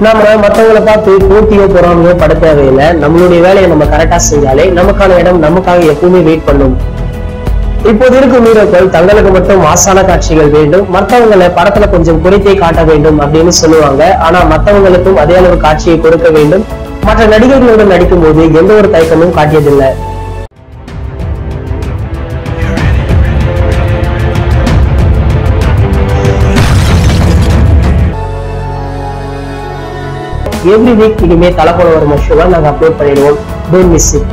நாம மத்தவங்களை பார்த்து போட்டியோ பொறாமையோ பட தேவையில்லை. நம்மளுடைய வேலையை நம்ம கரெக்டா செஞ்சாலே நமக்கான இடம் நமக்காக எப்பவுமே வெயிட் பண்ணும். இப்போது இருக்கும் ஹீரோக்கள் தங்களுக்கு மட்டும் மாசான காட்சிகள் வேண்டும், மற்றவங்களை படத்துல கொஞ்சம் குறைத்தே காட்ட வேண்டும் அப்படின்னு சொல்லுவாங்க. ஆனா மற்றவங்களுக்கும் அதே அளவு காட்சியை கொடுக்க வேண்டும். மற்ற நடிகர்களுடன் நடிக்கும் போது எந்த ஒரு தயக்கமும் காட்டியதில்லை. எவ்ரி வீக் இனிமே தலை போல வரும் ஷோவை நாங்க அப்லோட் பண்ணிடுவோம். Don't miss it.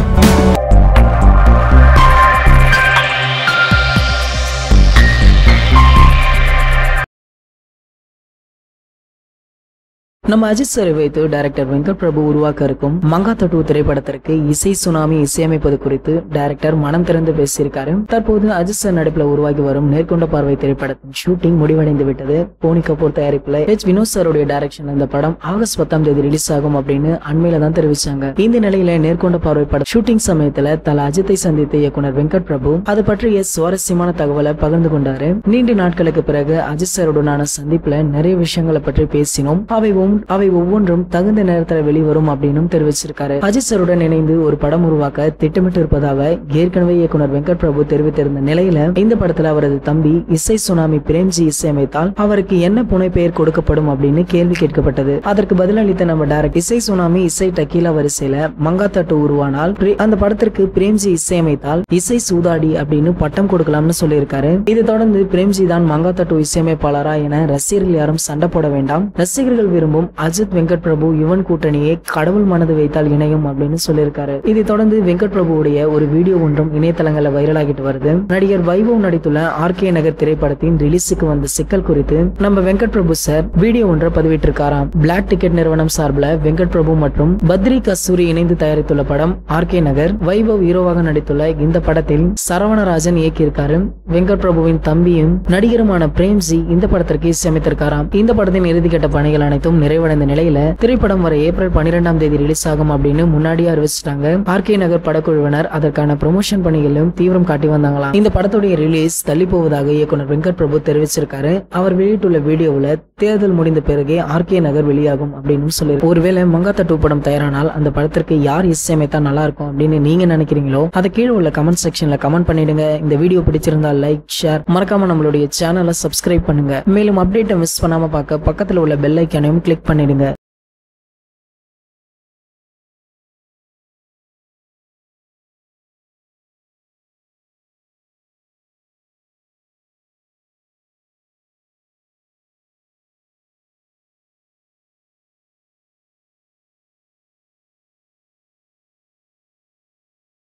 நம்ம அஜித் சாரை வைத்து டைரக்டர் வெங்கட் பிரபு உருவாக்க இருக்கும் மங்காத்தா 2 திரைப்படத்திற்கு இசை சுனாமி இசையமைப்பது குறித்து டைரக்டர் மனம் திறந்து பேசியிருக்காரு. தற்போது அஜித் சார் நடிப்புல உருவாகி வரும் நேர்கொண்ட பார்வை திரைப்படத்தின் ஷூட்டிங் முடிவடைந்து விட்டது. போனி கபூர் தயாரிப்புல வினோத் சாருடைய டைரக்ஷன் இந்த படம் ஆகஸ்ட் 10ஆம் தேதி ரிலீஸ் ஆகும் அப்படின்னு அண்மையில தான் தெரிவிச்சாங்க. இந்த நிலையில நேர்கொண்ட பார்வை படம் ஷூட்டிங் சமயத்துல தல அஜித்தை சந்தித்த இயக்குனர் வெங்கட் பிரபு அது பற்றிய சுவாரஸ்யமான தகவலை பகிர்ந்து கொண்டாரு. நீண்ட நாட்களுக்கு பிறகு அஜித் சாருடனான சந்திப்புல நிறைய விஷயங்களை பற்றி பேசினோம். அவை ஒவ்வொன்றும் தகுந்த நேரத்தில் வெளிவரும் அப்படின்னு தெரிவிச்சிருக்காரு. அஜித் சாருடன் இணைந்து ஒரு படம் உருவாக்க திட்டமிட்டு இருப்பதாக ஏற்கனவே இயக்குனர் வெங்கட் பிரபு தெரிவித்திருந்த நிலையில இந்த படத்துல அவரது தம்பி இசை சுனாமி பிரேம்ஜி இசையமைத்தால் அவருக்கு என்ன புனை பெயர் கொடுக்கப்படும் அப்படின்னு கேள்வி கேட்கப்பட்டது. அதற்கு பதிலளித்த நம்ம டைரக்டர் இசை சுனாமி இசை டக்கீலா வரிசையில மங்காத்தா 2 உருவானால் அந்த படத்திற்கு பிரேம்ஜி இசையமைத்தால் இசை சூதாடி அப்படின்னு பட்டம் கொடுக்கலாம்னு சொல்லியிருக்காரு. இதை தொடர்ந்து பிரேம்ஜி தான் மங்காத்தா 2 இசையமைப்பாளரா என ரசிகர்கள் யாரும் சண்டை போட வேண்டாம். ரசிகர்கள் விரும்பும் அஜித் வெங்கட் பிரபு யுவன் கூட்டணியை கடவுள் மனது வைத்தால் இணையும் அப்படின்னு சொல்லியிருக்காரு. இதை தொடர்ந்து வெங்கட் பிரபுவுடைய ஒரு வீடியோ ஒன்றும் இணையதளங்கள்ல வைரலாகிட்டு வருது. நடிகர் வைபவ் நடித்துள்ள ஆர்கே நகர் திரைப்படத்தின் ரிலீஸுக்கு வந்த சிக்கல் குறித்து நம்ம வெங்கட் பிரபு சார் வீடியோ ஒன்றை பதிவிட்டிருக்காராம். பிளாக் டிக்கெட் நிறுவனம் சார்பில் வெங்கட் பிரபு மற்றும் பத்ரி கஸ்தூரி இணைந்து தயாரித்துள்ள படம் ஆர்கே நகர். வைபவ் ஹீரோவாக நடித்துள்ள இந்த படத்தில் சரவணராஜன் இயக்கியிருக்காரு. வெங்கட் பிரபுவின் தம்பியும் நடிகருமான பிரேம்ஜி இந்த படத்திற்கு இசையமைத்திருக்காராம். இந்த படத்தின் இறுதிக்கட்ட பணிகள் அனைத்தும் நிறைவடைந்த நிலையில திரைப்படம் வர ஏப்ரல் 12ஆம் தேதி ரிலீஸ் ஆகும் அப்படின்னு முன்னாடியே அறிவிச்சிட்டாங்க. ஆர்கே நகர் படக்குழுவினர் அதற்கான ப்ரமோஷன் பணிகளிலும் தீவிரம் காட்டி வந்தாங்களாம். இந்த படத்துடைய ரிலீஸ் தள்ளி போவதாக இயக்குனர் வெங்கட் பிரபு தெரிவிச்சிருக்காரு. அவர் வெளியிட்டுள்ள வீடியோவில் தேர்தல் முடிந்த பிறகே ஆர்கே நகர் வெளியாகும் அப்படின்னு சொல்லி, ஒருவேளை மங்காத்தா 2 படம் தயாரானால் அந்த படத்திற்கு யார் இசையமைத்தா நல்லா இருக்கும் அப்படின்னு நீங்க நினைக்கிறீங்களோ அதை கீழே உள்ள கமெண்ட் செக்ஷன்ல கமெண்ட் பண்ணிடுங்க. இந்த வீடியோ பிடிச்சிருந்தா லைக் ஷேர் மறக்காம நம்மளுடைய சேனலை சப்ஸ்கிரைப் பண்ணுங்க. மேலும் அப்டேட்டை மிஸ் பண்ணாம பார்க்க பக்கத்துல உள்ள பெல் ஐக்கானையும் கிளிக் பண்ணிடுங்க.